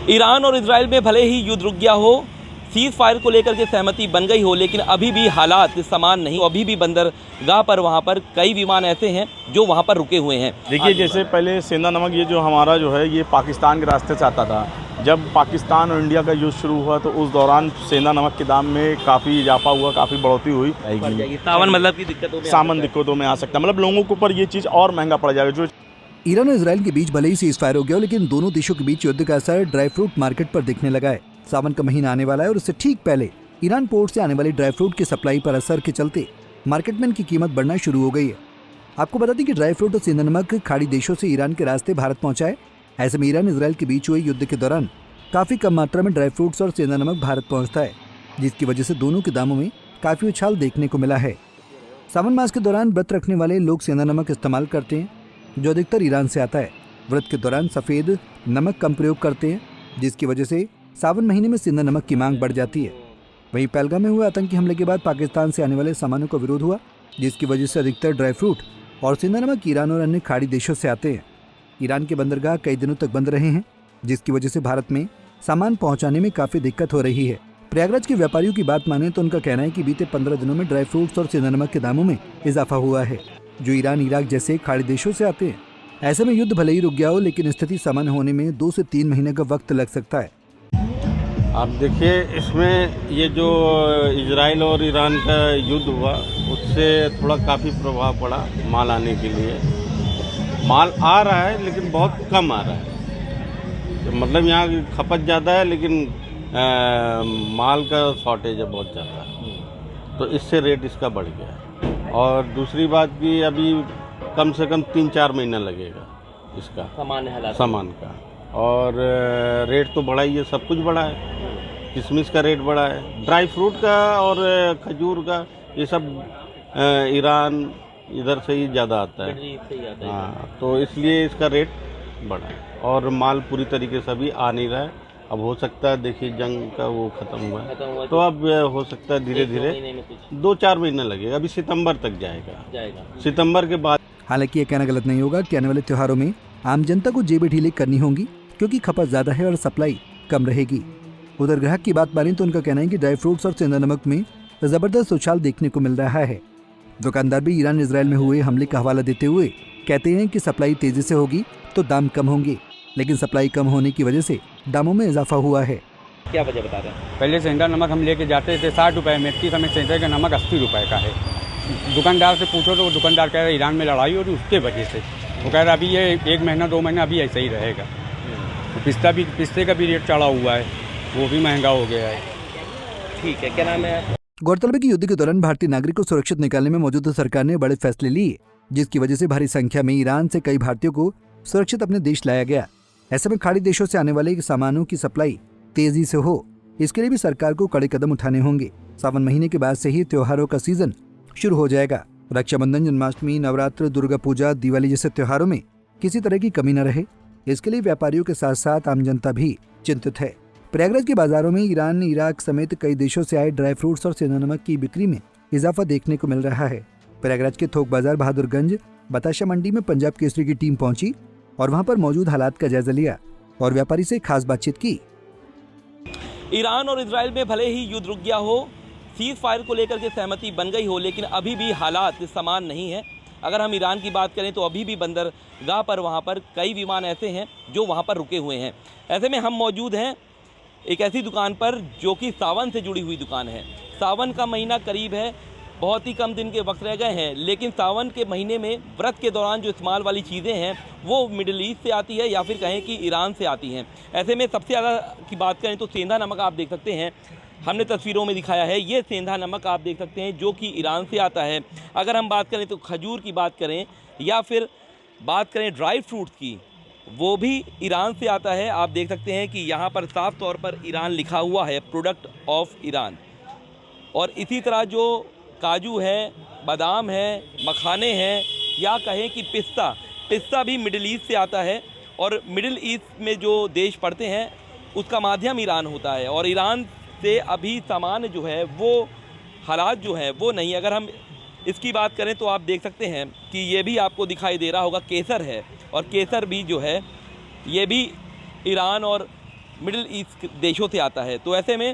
Iran और Israel में भले ही युद्ध रुक गया हो, सीज़ फायर को लेकर के सहमति बन गई हो, लेकिन अभी भी हालात समान नहीं। अभी भी बंदरगाह पर वहाँ पर कई विमान ऐसे हैं जो वहाँ पर रुके हुए हैं। देखिए, जैसे पहले सेंधा नमक ये जो हमारा जो है ये पाकिस्तान के रास्ते से आता था। जब पाकिस्तान और इंडिया का युद्ध शुरू हुआ तो उस दौरान सेंधा नमक के दाम में काफ़ी इजाफा हुआ, काफ़ी बढ़ोतरी हुई। सावन मतलब की दिक्कतों में सामान दिक्कतों में आ सकता है, मतलब लोगों के ऊपर ये चीज़ और महंगा पड़ जाएगा। जो ईरान और इजराइल के बीच भले ही सीज फायर हो गया, लेकिन दोनों देशों के बीच युद्ध का असर ड्राई फ्रूट मार्केट पर दिखने लगा है। सावन का महीना आने वाला है और उससे ठीक पहले ईरान पोर्ट से आने वाली ड्राई फ्रूट की सप्लाई पर असर के चलते मार्केट में इनकी कीमत बढ़ना शुरू हो गई है। आपको बता दें कि ड्राई फ्रूट और सेंधा नमक खाड़ी देशों से ईरान के रास्ते भारत पहुंचा है। ऐसे में ईरान इसराइल के बीच हुए युद्ध के दौरान काफी कम मात्रा में ड्राई फ्रूट्स और सेंधा नमक भारत पहुंचता है, जिसकी वजह से दोनों के दामों में काफी उछाल देखने को मिला है। सावन मास के दौरान व्रत रखने वाले लोग सेंधा नमक इस्तेमाल करते हैं, जो अधिकतर ईरान से आता है। व्रत के दौरान सफेद नमक कम प्रयोग करते हैं, जिसकी वजह से सावन महीने में सेंधा नमक की मांग बढ़ जाती है। वहीं पहलगाम में हुए आतंकी हमले के बाद पाकिस्तान से आने वाले सामानों का विरोध हुआ, जिसकी वजह से अधिकतर ड्राई फ्रूट और सेंधा नमक ईरान और अन्य खाड़ी देशों से आते हैं। ईरान के बंदरगाह कई दिनों तक बंद रहे हैं, जिसकी वजह से भारत में सामान पहुंचाने में काफी दिक्कत हो रही है। प्रयागराज के व्यापारियों की बात माने तो उनका कहना है कि बीते 15 दिनों में ड्राई फ्रूट्स और सेंधा नमक के दामों में इजाफा हुआ है, जो ईरान, इराक जैसे खाड़ी देशों से आते हैं। ऐसे में युद्ध भले ही रुक गया हो, लेकिन स्थिति सामान्य होने में 2 से 3 महीने का वक्त लग सकता है। आप देखिए, इसमें ये जो इजराइल और ईरान का युद्ध हुआ उससे थोड़ा काफ़ी प्रभाव पड़ा माल आने के लिए। माल आ रहा है लेकिन बहुत कम आ रहा है, तो मतलब यहाँ खपत ज़्यादा है लेकिन माल का शॉर्टेज है बहुत ज़्यादा, तो इससे रेट इसका बढ़ गया है। और दूसरी बात भी अभी कम से कम 3-4 महीना लगेगा इसका सामान का। और रेट तो बढ़ा ही है, सब कुछ बढ़ा है। किशमिश का रेट बढ़ा है, ड्राई फ्रूट का और खजूर का, ये सब ईरान इधर से ही ज़्यादा आता है। हाँ, तो इसलिए इसका रेट बढ़ा है और माल पूरी तरीके से अभी आ नहीं रहा है। अब हो सकता है, देखिए जंग का वो ख़त्म हुआ है तो अब हो सकता है धीरे धीरे 2-4 महीना लगेगा। अभी सितंबर तक जाएगा। सितंबर के बाद। हालांकि ये कहना गलत नहीं होगा कि आने वाले त्योहारों में आम जनता को जेबें ढीली करनी होंगी, क्योंकि खपत ज्यादा है और सप्लाई कम रहेगी। उधर ग्राहक की बात माने तो उनका कहना है कि ड्राई फ्रूट्स और सेंधा नमक में जबरदस्त उछाल देखने को मिल रहा है। दुकानदार भी ईरान इजराइल में हुए हमले का हवाला देते हुए कहते हैं कि सप्लाई तेजी से होगी तो दाम कम होंगे, लेकिन सप्लाई कम होने की वजह से दामों में इजाफा हुआ है। क्या वजह बता रहे हैं? पहले सेंधा नमक हम लेके जाते थे 60 रुपये में, इस समय सेंधा का नमक 80 रुपये का है। दुकानदार से पूछो तो वो दुकानदार कह रहा है ईरान में लड़ाई हो रही उसके वजह से। वो कह रहा है अभी ये 1 महीना 2 महीना अभी ऐसा ही रहेगा। तो पिस्ते का भी रेट चढ़ा हुआ है, वो भी महंगा हो गया है। ठीक है, क्या नाम है? गौरतलब है कि युद्ध के दौरान भारतीय नागरिक को सुरक्षित निकालने में मौजूदा सरकार ने बड़े फैसले लिए, जिसकी वजह से भारी संख्या में ईरान से कई भारतीयों को सुरक्षित अपने देश लाया गया। ऐसे में खाड़ी देशों से आने वाले सामानों की सप्लाई तेजी से हो, इसके लिए भी सरकार को कड़े कदम उठाने होंगे। सावन महीने के बाद से ही त्योहारों का सीजन शुरू हो जाएगा। रक्षाबंधन, जन्माष्टमी, नवरात्र, दुर्गा पूजा, दिवाली जैसे त्योहारों में किसी तरह की कमी न रहे, इसके लिए व्यापारियों के साथ साथ आम जनता भी चिंतित है। प्रयागराज के बाजारों में ईरान, इराक समेत कई देशों से आए ड्राई फ्रूट्स और सेंधा नमक की बिक्री में इजाफा देखने को मिल रहा है। प्रयागराज के थोक बाजार बहादुरगंज बताशा मंडी में पंजाब केसरी की टीम पहुंची और वहां पर मौजूद हालात का जायजा लिया और व्यापारी से खास बातचीत की। ईरान और इजराइल में भले ही युद्ध रुक गया हो, सीज़ फायर को लेकर के सहमति बन गई हो, लेकिन अभी भी हालात समान नहीं है। अगर हम ईरान की बात करें तो अभी भी बंदरगाह पर वहाँ पर कई विमान ऐसे हैं जो वहाँ पर रुके हुए हैं। ऐसे में हम मौजूद हैं एक ऐसी दुकान पर जो कि सावन से जुड़ी हुई दुकान है। सावन का महीना करीब है, बहुत ही कम दिन के वक्त रह गए हैं, लेकिन सावन के महीने में व्रत के दौरान जो इस्तेमाल वाली चीज़ें हैं वो मिडिल ईस्ट से आती है या फिर कहें कि ईरान से आती हैं। ऐसे में सबसे ज़्यादा की बात करें तो सेंधा नमक आप देख सकते हैं, हमने तस्वीरों में दिखाया है, ये सेंधा नमक आप देख सकते हैं जो कि ईरान से आता है। अगर हम बात करें तो खजूर की बात करें या फिर बात करें ड्राई फ्रूट्स की, वो भी ईरान से आता है। आप देख सकते हैं कि यहाँ पर साफ तौर पर ईरान लिखा हुआ है, प्रोडक्ट ऑफ ईरान। और इसी तरह जो काजू है, बादाम है, मखाने हैं या कहें कि पिस्ता भी मिडिल ईस्ट से आता है। और मिडिल ईस्ट में जो देश पड़ते हैं उसका माध्यम ईरान होता है और ईरान से अभी सामान जो है वो हालात जो है वो नहीं। अगर हम इसकी बात करें तो आप देख सकते हैं कि ये भी आपको दिखाई दे रहा होगा केसर है, और केसर भी जो है ये भी ईरान और मिडिल ईस्ट देशों से आता है। तो ऐसे में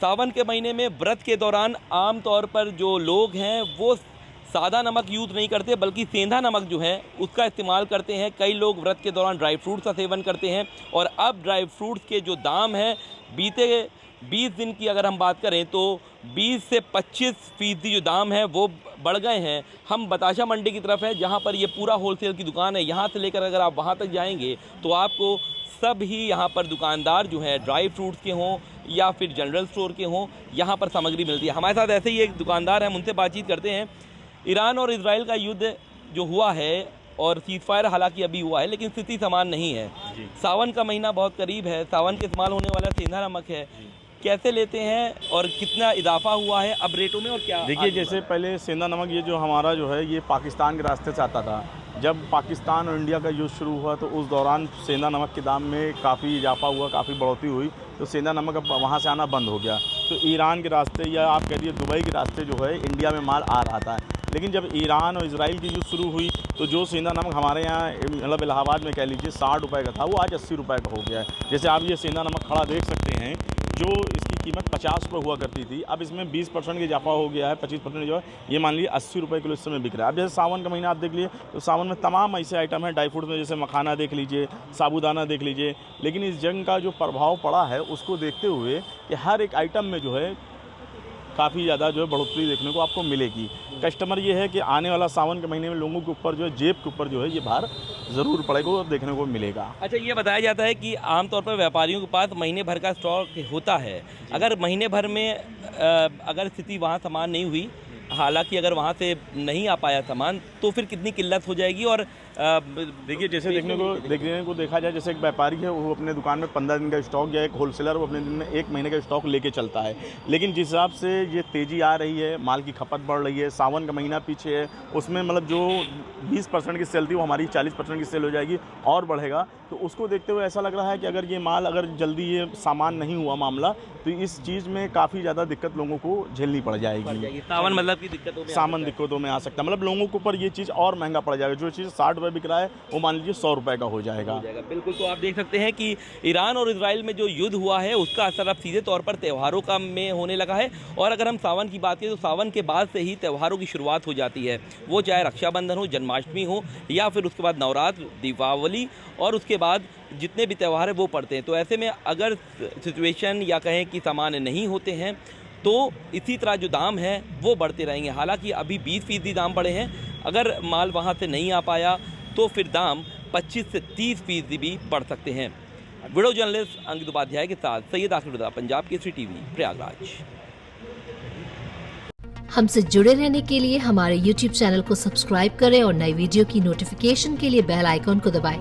सावन के महीने में व्रत के दौरान आम तौर पर जो लोग हैं वो सादा नमक यूज़ नहीं करते, बल्कि सेंधा नमक जो है उसका इस्तेमाल करते हैं। कई लोग व्रत के दौरान ड्राई फ्रूट्स का सेवन करते हैं और अब ड्राई फ्रूट्स के जो दाम हैं बीते 20 दिन की अगर हम बात करें तो 20 से 25% जो दाम है वो बढ़ गए हैं। हम बताशा मंडी की तरफ है जहाँ पर ये पूरा होलसेल की दुकान है। यहाँ से लेकर अगर आप वहाँ तक जाएंगे तो आपको सब ही यहाँ पर दुकानदार जो है ड्राई फ्रूट्स के हों या फिर जनरल स्टोर के हों, यहाँ पर सामग्री मिलती है। हमारे साथ ऐसे ही एक दुकानदार हैं, उनसे बातचीत करते हैं। ईरान और इजराइल का युद्ध जो हुआ है और सीज़ फायर हालांकि अभी हुआ है लेकिन स्थिति समान नहीं है। सावन का महीना बहुत करीब है, सावन के इस्तेमाल होने वाला सेंधा नमक है, कैसे लेते हैं और कितना इजाफा हुआ है अब रेटों में और क्या? देखिए, जैसे पहले सेंधा नमक ये जो हमारा जो है ये पाकिस्तान के रास्ते से आता था। जब पाकिस्तान और इंडिया का युद्ध शुरू हुआ तो उस दौरान सेंधा नमक के दाम में काफ़ी इजाफा हुआ, काफ़ी बढ़ोतरी हुई, तो सेंधा नमक अब वहाँ से आना बंद हो गया। तो ईरान के रास्ते या आप कह लीजिए दुबई के रास्ते जो है इंडिया में माल आ रहा था। लेकिन जब ईरान और इजराइल की युद्ध शुरू हुई तो जो सेंधा नमक हमारे यहाँ मतलब इलाहाबाद में कह लीजिए 60 रुपये का था, वो आज 80 रुपये का हो गया है। जैसे आप ये सेंधा नमक खड़ा देख सकते हैं, जो इसकी कीमत 50 रुपये हुआ करती थी, अब इसमें 20% का इजाफा हो गया है। 25% जो है ये मान लीजिए 80 रुपये किलो इस समय बिक रहा है। अब जैसे सावन का महीना आप देख लीजिए तो सावन में तमाम ऐसे आइटम हैं ड्राई फ्रूट्स में, जैसे मखाना देख लीजिए, साबूदाना देख लीजिए। लेकिन इस जंग का जो प्रभाव पड़ा है उसको देखते हुए कि हर एक आइटम में जो है काफ़ी ज़्यादा जो है बढ़ोतरी देखने को आपको मिलेगी। कस्टमर ये है कि आने वाला सावन के महीने में लोगों के ऊपर जो है जेब के ऊपर जो है ये भार ज़रूर पड़ेगा और देखने को मिलेगा। अच्छा, ये बताया जाता है कि आमतौर पर व्यापारियों के पास महीने भर का स्टॉक होता है। अगर महीने भर में अगर स्थिति वहाँ समान नहीं हुई, हालांकि अगर वहाँ से नहीं आ पाया सामान, तो फिर कितनी किल्लत हो जाएगी? और देखिए, जैसे देखने को देखा जाए, जैसे एक व्यापारी है वो अपने दुकान में 15 दिन का स्टॉक या एक होलसेलर वो अपने दिन में 1 महीने का स्टॉक लेके चलता है। लेकिन जिस हिसाब से ये तेज़ी आ रही है, माल की खपत बढ़ रही है, सावन का महीना पीछे है, उसमें मतलब जो 20% की सेल थी वो हमारी 40% की सेल हो जाएगी और बढ़ेगा। तो उसको देखते हुए ऐसा लग रहा है कि अगर ये माल अगर जल्दी ये सामान नहीं हुआ मामला तो इस चीज़ में काफ़ी ज़्यादा दिक्कत लोगों को झेलनी पड़ जाएगी। सावन मतलब की दिक्कतों में सामान दिक्कतों में आ सकता है, मतलब लोगों के ऊपर ये चीज़ और महंगा पड़ जाएगा। जो चीज़ 60 रुपये बिक रहा है वो मान लीजिए 100 रुपये का हो जाएगा। बिल्कुल। तो आप देख सकते हैं कि ईरान और इजराइल में जो युद्ध हुआ है उसका असर अब सीधे तौर पर त्योहारों का में होने लगा है। और अगर हम सावन की बात करें तो सावन के बाद से ही त्योहारों की शुरुआत हो जाती है, वो चाहे रक्षाबंधन हो, जन्माष्टमी हो या फिर उसके बाद नवरात्र, दीपावली और उसके बाद जितने भी त्यौहार है वो पड़ते हैं। तो ऐसे में अगर सिचुएशन या कहें कि सामान्य नहीं होते हैं तो इसी तरह जो दाम है वो बढ़ते रहेंगे। हालांकि अभी 20% दाम बढ़े हैं, अगर माल वहाँ से नहीं आ पाया तो फिर दाम 25 से 30% भी बढ़ सकते हैं। वीडियो जर्नलिस्ट अंकित उपाध्याय के साथ सैयद आखिर उदा, पंजाब केसरी टीवी, प्रयागराज। हमसे जुड़े रहने के लिए हमारे YouTube चैनल को सब्सक्राइब करें और नई वीडियो की नोटिफिकेशन के लिए बेल आइकॉन को दबाएं।